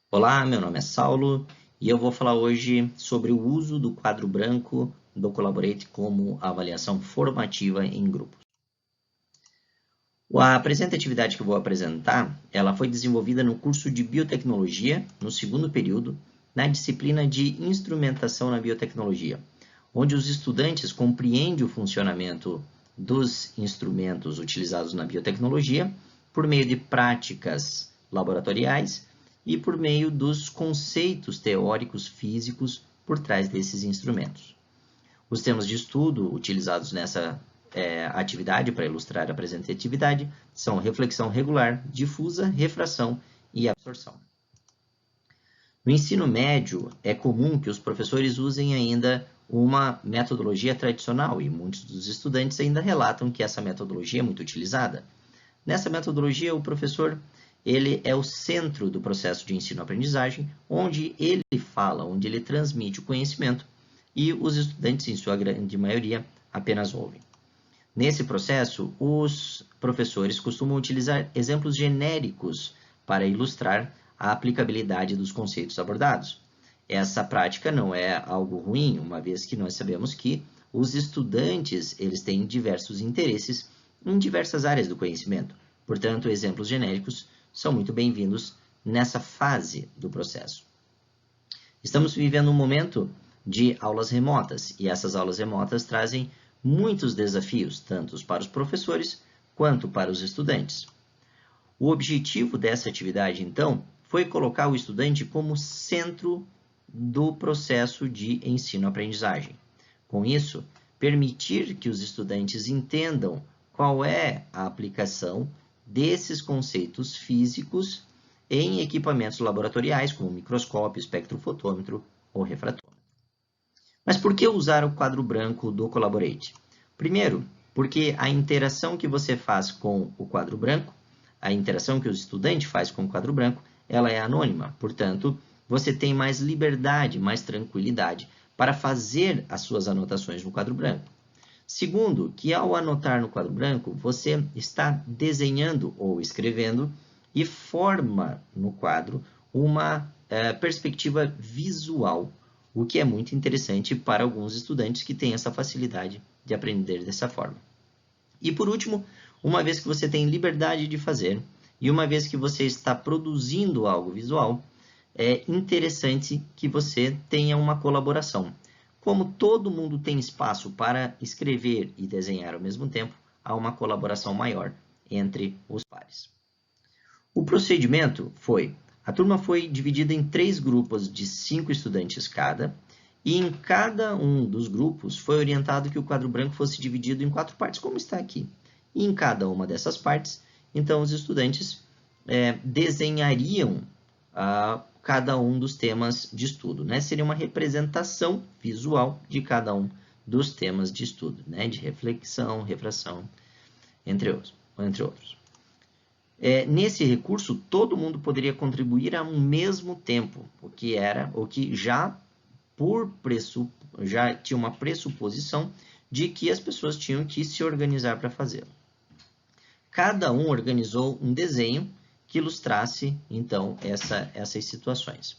Olá, meu nome é Saulo e eu vou falar hoje sobre o uso do quadro branco do Collaborate como avaliação formativa em grupos. A presente atividade que eu vou apresentar, ela foi desenvolvida no curso de Biotecnologia, no segundo período, na disciplina de Instrumentação na Biotecnologia, onde os estudantes compreendem o funcionamento dos instrumentos utilizados na biotecnologia por meio de práticas laboratoriais e por meio dos conceitos teóricos físicos por trás desses instrumentos. Os temas de estudo utilizados nessa atividade para ilustrar a presente atividade são reflexão regular, difusa, refração e absorção. No ensino médio, é comum que os professores usem ainda uma metodologia tradicional e muitos dos estudantes ainda relatam que essa metodologia é muito utilizada. Nessa metodologia, o professor ele é o centro do processo de ensino-aprendizagem, onde ele fala, onde ele transmite o conhecimento e os estudantes, em sua grande maioria, apenas ouvem. Nesse processo, os professores costumam utilizar exemplos genéricos para ilustrar a aplicabilidade dos conceitos abordados. Essa prática não é algo ruim, uma vez que nós sabemos que os estudantes eles têm diversos interesses em diversas áreas do conhecimento. Portanto, exemplos genéricos são muito bem-vindos nessa fase do processo. Estamos vivendo um momento de aulas remotas, e essas aulas remotas trazem muitos desafios, tanto para os professores quanto para os estudantes. O objetivo dessa atividade, então, foi colocar o estudante como centro do processo de ensino-aprendizagem. Com isso, permitir que os estudantes entendam qual é a aplicação desses conceitos físicos em equipamentos laboratoriais, como microscópio, espectrofotômetro ou refratômetro. Mas por que usar o quadro branco do Collaborate? Primeiro, porque a interação que você faz com o quadro branco, a interação que o estudante faz com o quadro branco, ela é anônima. Portanto, você tem mais liberdade, mais tranquilidade para fazer as suas anotações no quadro branco. Segundo, que ao anotar no quadro branco, você está desenhando ou escrevendo e forma no quadro uma perspectiva visual, o que é muito interessante para alguns estudantes que têm essa facilidade de aprender dessa forma. E por último, uma vez que você tem liberdade de fazer e uma vez que você está produzindo algo visual, é interessante que você tenha uma colaboração. Como todo mundo tem espaço para escrever e desenhar ao mesmo tempo, há uma colaboração maior entre os pares. O procedimento foi: a turma foi dividida em 3 grupos de 5 estudantes cada, e em cada um dos grupos foi orientado que o quadro branco fosse dividido em 4 partes, como está aqui. E em cada uma dessas partes, então, os estudantes desenhariam cada um dos temas de estudo, né? Seria uma representação visual de cada um dos temas de estudo, né? De reflexão, refração, entre outros. Nesse recurso, todo mundo poderia contribuir ao mesmo tempo, o que já tinha uma pressuposição de que as pessoas tinham que se organizar para fazê-lo. Cada um organizou um desenho que ilustrasse, então, essas situações.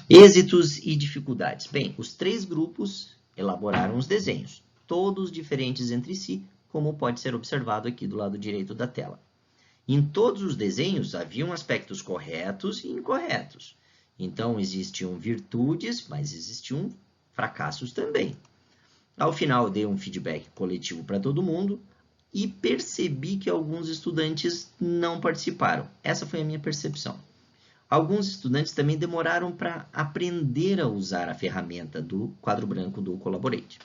Êxitos e dificuldades. Bem, os 3 grupos elaboraram os desenhos, todos diferentes entre si, como pode ser observado aqui do lado direito da tela. Em todos os desenhos haviam aspectos corretos e incorretos. Então, existiam virtudes, mas existiam fracassos também. Ao final, eu dei um feedback coletivo para todo mundo e percebi que alguns estudantes não participaram. Essa foi a minha percepção. Alguns estudantes também demoraram para aprender a usar a ferramenta do quadro branco do Collaborate.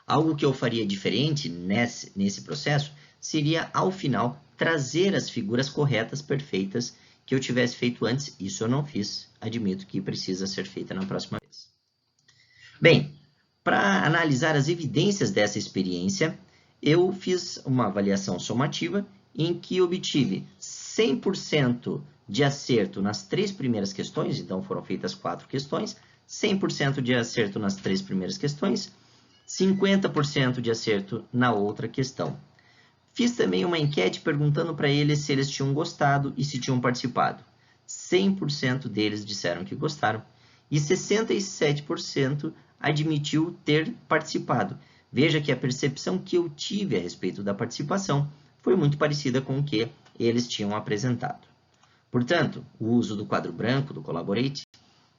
Algo que eu faria diferente nesse processo seria, ao final, trazer as figuras corretas, perfeitas, que eu tivesse feito antes. Isso eu não fiz, admito que precisa ser feita na próxima vez. Bem, para analisar as evidências dessa experiência, eu fiz uma avaliação somativa em que obtive 100% de acerto nas 3 primeiras questões, então foram feitas 4 questões, 100% de acerto nas 3 primeiras questões, 50% de acerto na outra questão. Fiz também uma enquete perguntando para eles se eles tinham gostado e se tinham participado. 100% deles disseram que gostaram e 67% admitiu ter participado. Veja que a percepção que eu tive a respeito da participação foi muito parecida com o que eles tinham apresentado. Portanto, o uso do quadro branco, do Collaborate,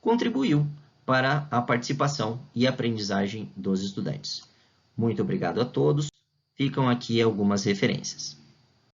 contribuiu para a participação e aprendizagem dos estudantes. Muito obrigado a todos. Ficam aqui algumas referências.